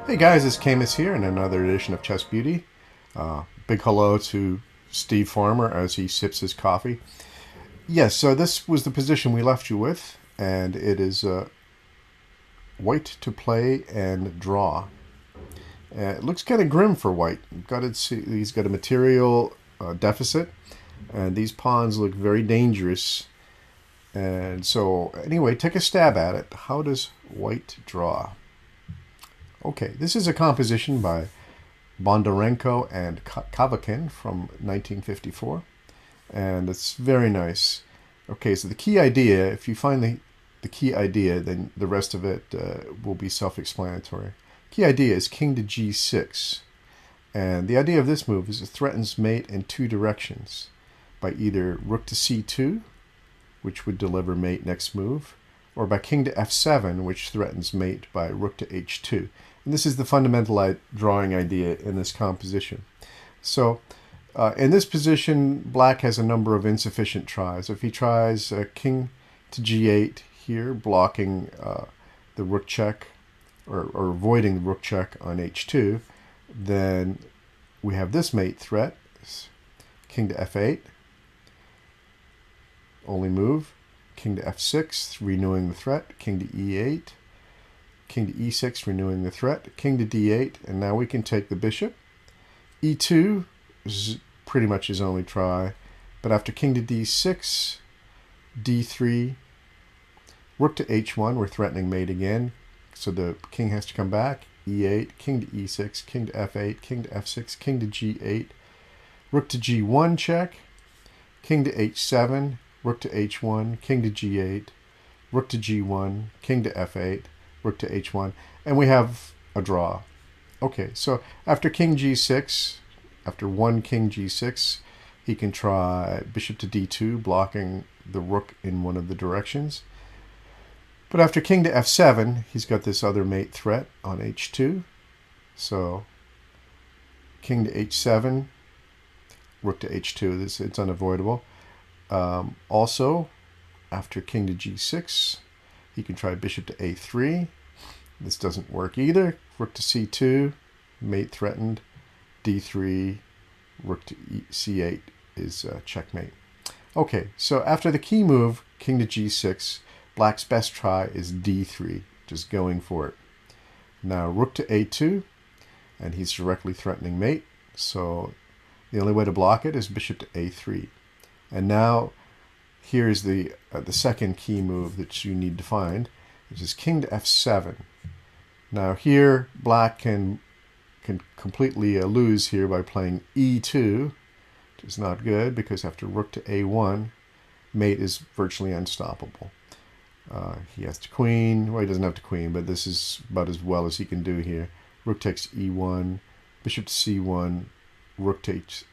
Hey guys, it's Camus here in another edition of Chess Beauty. Big hello to Steve Farmer as he sips his coffee. Yes, so this was the position we left you with, and it is white to play and draw. It looks kind of grim for white. He's got a material deficit, and these pawns look very dangerous. And so, anyway, take a stab at it. How does white draw? Okay, this is a composition by Bondarenko and Kavokin from 1954, and it's very nice. Okay, so the key idea, if you find the key idea, then the rest of it will be self-explanatory. Key idea is king to g6, and the idea of this move is it threatens mate in two directions, by either rook to c2, which would deliver mate next move, or by king to f7, which threatens mate by rook to h2. And this is the fundamental drawing idea in this composition. So in this position, black has a number of insufficient tries. If he tries king to g8 here, blocking the rook check, or avoiding the rook check on h2, then we have this mate threat, king to f8, only move, king to f6, renewing the threat, king to e8, king to e6, renewing the threat, king to d8, and now we can take the bishop. e2 is pretty much his only try, but after king to d6, d3, rook to h1, we're threatening mate again, so the king has to come back, e8, king to e6, king to f8, king to f6, king to g8, rook to g1 check, king to h7, rook to h1, king to g8, rook to g1, king to f8, rook to h1, and we have a draw. Okay, so after king g6, after one king g6, he can try bishop to d2, blocking the rook in one of the directions. But after king to f7, he's got this other mate threat on h2. So king to h7, rook to h2, it's unavoidable. Also, after king to g6, he can try bishop to a3. This doesn't work either. Rook to c2, mate threatened. d3, rook to c8 is checkmate. Okay, so after the key move, king to g6, black's best try is d3, just going for it. Now rook to a2, and he's directly threatening mate, so the only way to block it is bishop to a3. And now here's the second key move that you need to find, which is king to f7. Now here, black can completely lose here by playing e2, which is not good because after rook to a1, mate is virtually unstoppable. He has to queen. Well, he doesn't have to queen, but this is about as well as he can do here. Rook takes e1, bishop to c1, rook takes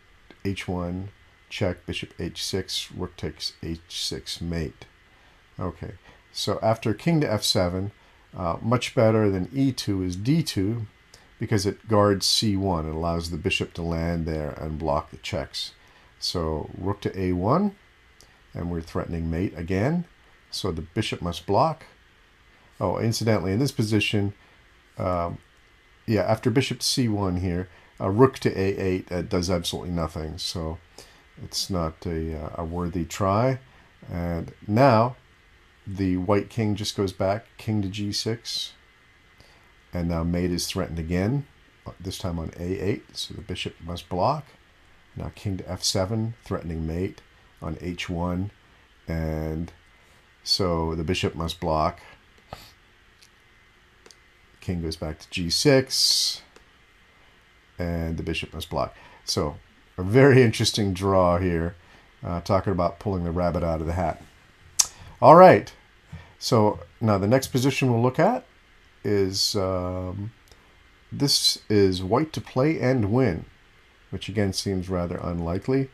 h1, check, bishop h6, rook takes h6, mate. Okay, so after king to f7, much better than e2 is d2 because it guards c1. It allows the bishop to land there and block the checks. So rook to a1, and we're threatening mate again. So the bishop must block. Oh, incidentally, in this position, after bishop to c1 here, rook to a8 does absolutely nothing. So it's not a worthy try. And now the white king just goes back, king to g6. And now mate is threatened again, this time on a8. So the bishop must block. Now king to f7, threatening mate on h1. And so the bishop must block. King goes back to g6. And the bishop must block. So a very interesting draw here, talking about pulling the rabbit out of the hat. All right, so now the next position we'll look at is, this is white to play and win, which again seems rather unlikely,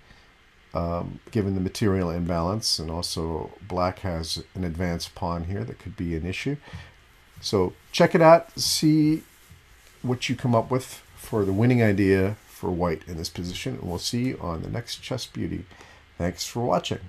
given the material imbalance, and also black has an advanced pawn here that could be an issue. So check it out, see what you come up with for the winning idea for white in this position, and we'll see you on the next Chess Beauty. Thanks for watching.